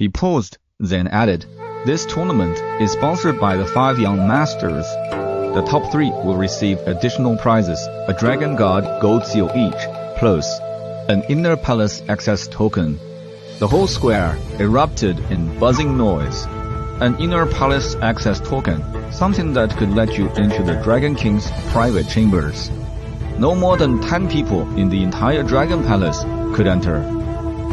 He paused, then added, "This tournament is sponsored by the 5 young masters. The top 3 will receive additional prizes, a dragon guard gold seal each, plus an inner palace access token." The whole square erupted in buzzing noise. An inner palace access token, something that could let you into the Dragon King's private chambers. No more than 10 people in the entire Dragon Palace could enter.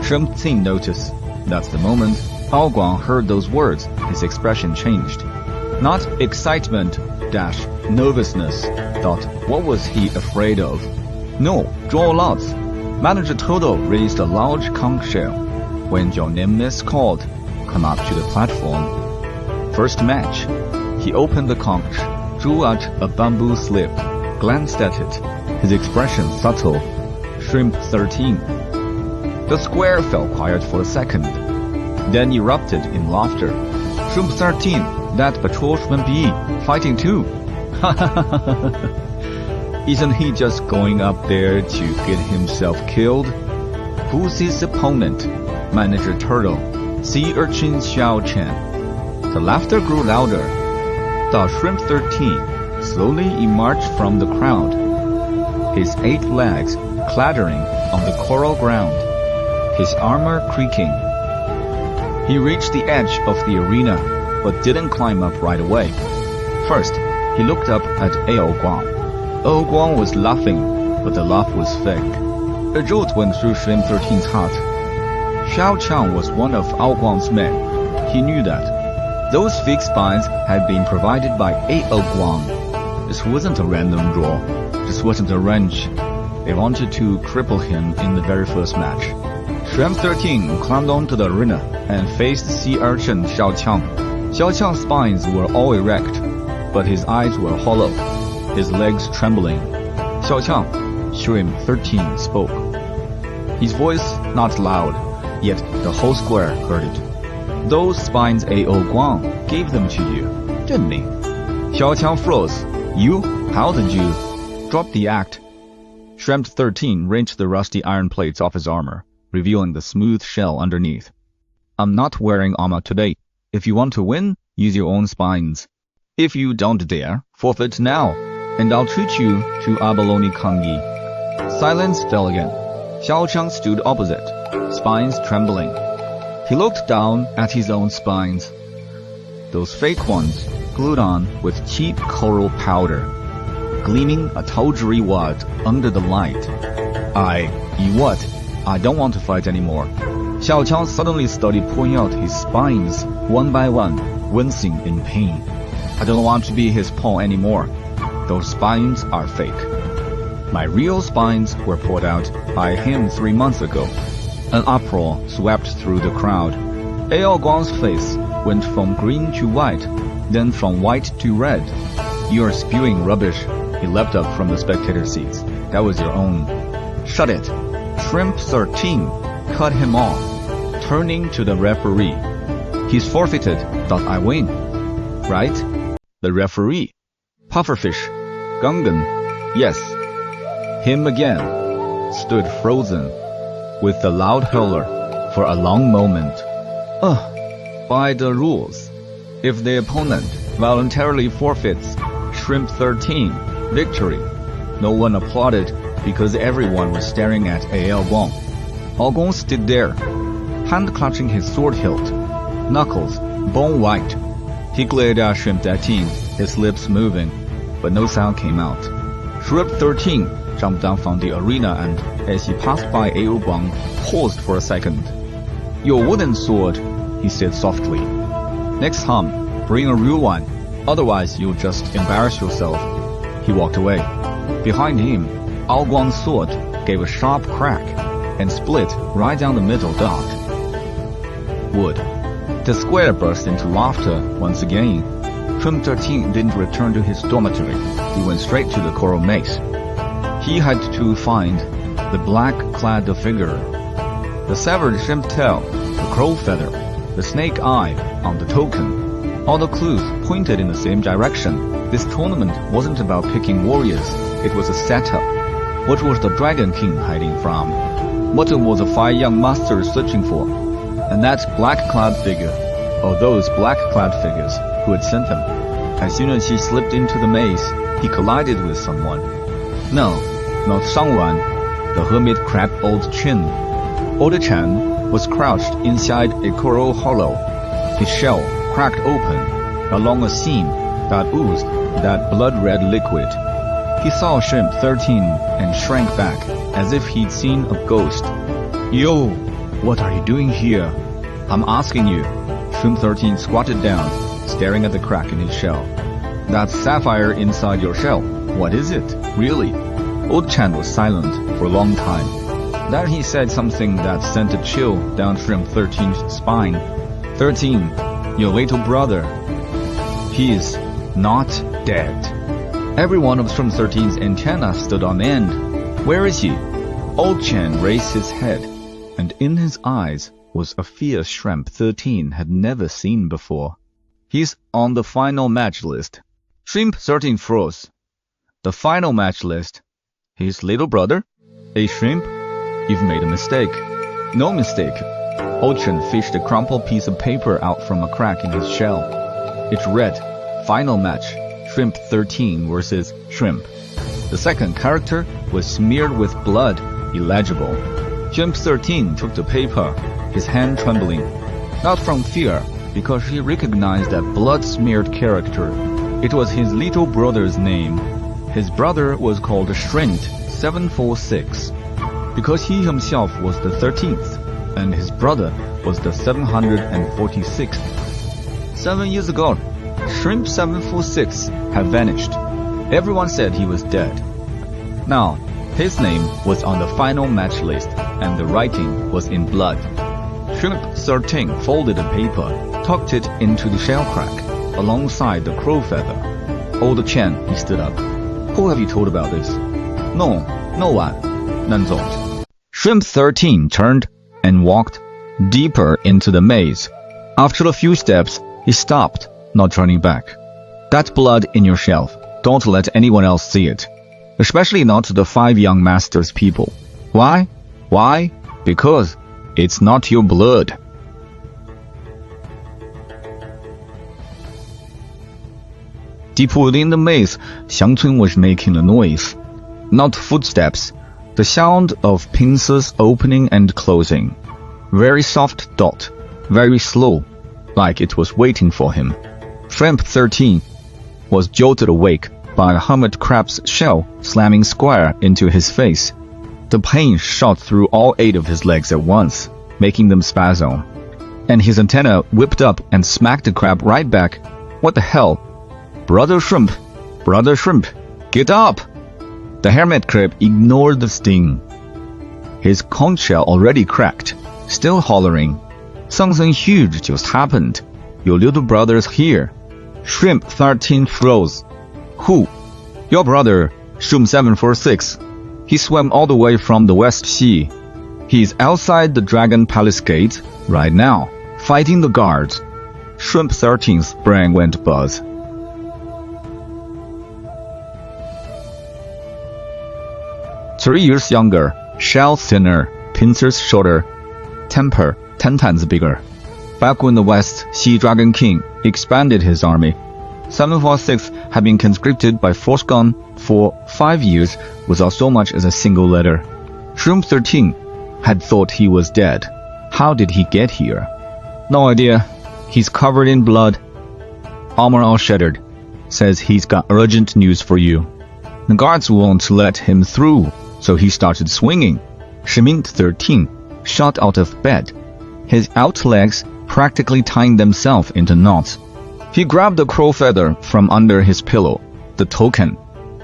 Shrimp Tsing noticed. That's the moment Ao Guang heard those words, his expression changed. Not excitement dash nervousness. Thought, what was he afraid of? No, draw lots. Manager Toto raised a large conch shell. When your name is called, come up to the platform. First match. He opened the conch, drew out a bamboo slip, glanced at it, his expression subtle. Shrimp 13. The square fell quiet for a second, then erupted in laughter. Shrimp 13, that patrol shrimp E, fighting too. Isn't he just going up there to get himself killed? Who's his opponent? Manager Turtle, Sea Urchin Xiao Chen. The laughter grew louder. The Shrimp 13 slowly emerged from the crowd, his 8 legs clattering on the coral ground, his armor creaking. He reached the edge of the arena, but didn't climb up right away. First, he looked up at Ao Guang. Ao Guang was laughing, but the laugh was fake. A jolt went through Shrimp 13's heart. Xiao Chang was one of Ao Guang's men. He knew that. Those fake spines had been provided by Ao Guang. This wasn't a random draw. This wasn't a wrench. They wanted to cripple him in the very first match. Shrimp 13 climbed onto the arena and faced sea urchin Xiao Chang. Xiao Chang's spines were all erect, but his eyes were hollow, his legs trembling. Xiao Chang, Shrimp 13 spoke. His voice not loud, yet the whole square heard it. "Those spines Ao Guang gave them to you, didn't he?" Xiao Chang froze. "You? How did you?" "Drop the act." Shrimp 13 wrenched the rusty iron plates off his armor, revealing the smooth shell underneath. "I'm not wearing armor today. If you want to win, use your own spines. If you don't dare, forfeit now, and I'll treat you to abalone kangi." Silence fell again. Xiao Chang stood opposite, spines trembling. He looked down at his own spines. Those fake ones, glued on with cheap coral powder, gleaming a tawdry white under the light. You what? I don't want to fight anymore." Xiao Chang suddenly started pulling out his spines, one by one, wincing in pain. "I don't want to be his pawn anymore. Those spines are fake. My real spines were pulled out by him 3 months ago." An uproar swept through the crowd. Ao Guang's face went from green to white, then from white to red. "You're spewing rubbish." He leapt up from the spectator seats. "That was your own." "Shut it." Shrimp 13 cut him off, turning to the referee. "He's forfeited. Thought I win, right?" The referee. Pufferfish. Gungan. Yes. Him again. Stood frozen, with the loud howler, for a long moment. By the rules, if the opponent voluntarily forfeits, Shrimp 13, victory. No one applauded because everyone was staring at Ao Guang. Ao Guang stood there, hand clutching his sword hilt, knuckles bone white. He glared at Shrimp 13, his lips moving, but no sound came out. Shrimp 13 jumped down from the arena and, as he passed by Ao Guang, paused for a second. "Your wooden sword," he said softly. "Next time, bring a real one, otherwise you'll just embarrass yourself." He walked away. Behind him, Ao Guang's sword gave a sharp crack and split right down the middle dot. Wood. The square burst into laughter once again. Shrimp 13 didn't return to his dormitory. He went straight to the coral maze. He had to find the black-clad figure, the severed shrimp tail, the crow feather, the snake eye on the token. All the clues pointed in the same direction. This tournament wasn't about picking warriors. It was a setup. What was the Dragon King hiding from? What was the 5 young masters searching for? And that black-clad figure, or those black-clad figures who had sent him. As soon as he slipped into the maze, he collided with someone. No, not someone. The hermit crab Old Chin. Old Chan was crouched inside a coral hollow. His shell cracked open along a seam that oozed that blood-red liquid. He saw Shrimp 13 and shrank back as if he'd seen a ghost. Yo, what are you doing here? I'm asking you. Shrimp 13 squatted down, staring at the crack in his shell. That sapphire inside your shell, what is it, really? Old Chan was silent for a long time. Then he said something that sent a chill down Shrimp 13's spine. 13, your little brother. He is not dead. Every one of Shrimp 13's antennas stood on end. Where is he? Old Chan raised his head, and in his eyes was a fear Shrimp 13 had never seen before. He's on the final match list. Shrimp 13 froze. The final match list. His little brother? Hey Shrimp, you've made a mistake. No mistake. Old Chan fished a crumpled piece of paper out from a crack in his shell. It read, Final match, Shrimp 13 versus Shrimp. The second character was smeared with blood, illegible. Shrimp 13 took the paper, his hand trembling. Not from fear, because he recognized that blood-smeared character. It was his little brother's name. His brother was called Shrint 746, because he himself was the 13th, and his brother was the 746th. 7 years ago, Shrimp 746 had vanished. Everyone said he was dead. Now, his name was on the final match list, and the writing was in blood. Shrimp 13 folded the paper, tucked it into the shell crack, alongside the crow feather. Old Chan, he stood up. Who have you told about this? No, no one. None don't. Shrimp 13 turned and walked deeper into the maze. After a few steps, he stopped, not turning back. That blood in your shelf. Don't let anyone else see it. Especially not the 5 young masters people. Why? Why? Because it's not your blood. Deep within the maze, Xiangcun was making a noise. Not footsteps, the sound of pincers opening and closing. Very soft dot, very slow, like it was waiting for him. Shrimp 13 was jolted awake by a hermit crab's shell slamming square into his face. The pain shot through all 8 of his legs at once, making them spasm. And his antenna whipped up and smacked the crab right back. What the hell? Brother Shrimp, get up! The hermit crab ignored the sting. His conch shell already cracked, still hollering. Something huge just happened. Your little brother's here. Shrimp 13 froze. Who? Your brother, Shrimp 746. He swam all the way from the West Sea. He's outside the Dragon Palace gate right now, fighting the guards. Shrimp 13's brain went buzz. Three years younger, shell thinner, pincers shorter, temper 10 times bigger. Back when the West Sea Dragon King expanded his army, 746 had been conscripted by Frostgun for 5 years without so much as a single letter. Shrimp 13 had thought he was dead. How did he get here? No idea. He's covered in blood. Armor all shattered. Says he's got urgent news for you. The guards won't let him through, so he started swinging. Shrimp 13 shot out of bed, his out legs practically tying themselves into knots. He grabbed the crow feather from under his pillow. The token.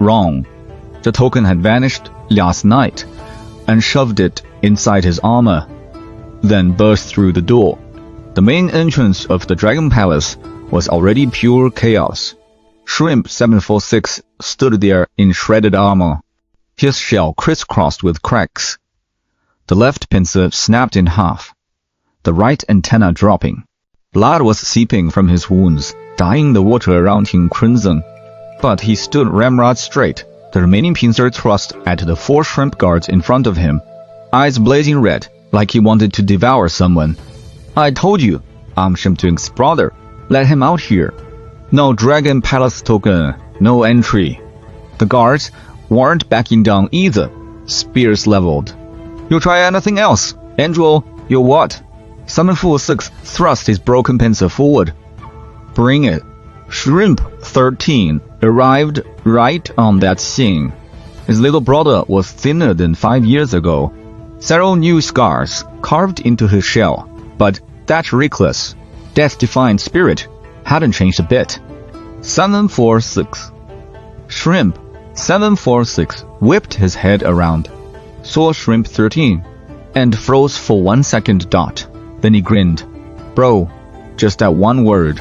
Wrong. The token had vanished last night, and shoved it inside his armor, then burst through the door. The main entrance of the Dragon Palace was already pure chaos. Shrimp 746 stood there in shredded armor, his shell crisscrossed with cracks. The left pincer snapped in half, the right antenna dropping. Blood was seeping from his wounds, dyeing the water around him crimson. But he stood ramrod straight, the remaining pincer thrust at the 4 shrimp guards in front of him, eyes blazing red, like he wanted to devour someone. I told you, I'm Shrimp Twink's brother. Let him out here. No Dragon Palace token, no entry. The guards weren't backing down either, spears leveled. You try anything else, Andrew, you what? 746 thrust his broken pencil forward. Bring it. Shrimp 13 arrived right on that scene. His little brother was thinner than 5 years ago. Several new scars carved into his shell, but that reckless, death-defying spirit hadn't changed a bit. 746. Shrimp 746 whipped his head around, saw Shrimp 13, and froze for 1 second. Then he grinned. Bro, just that one word.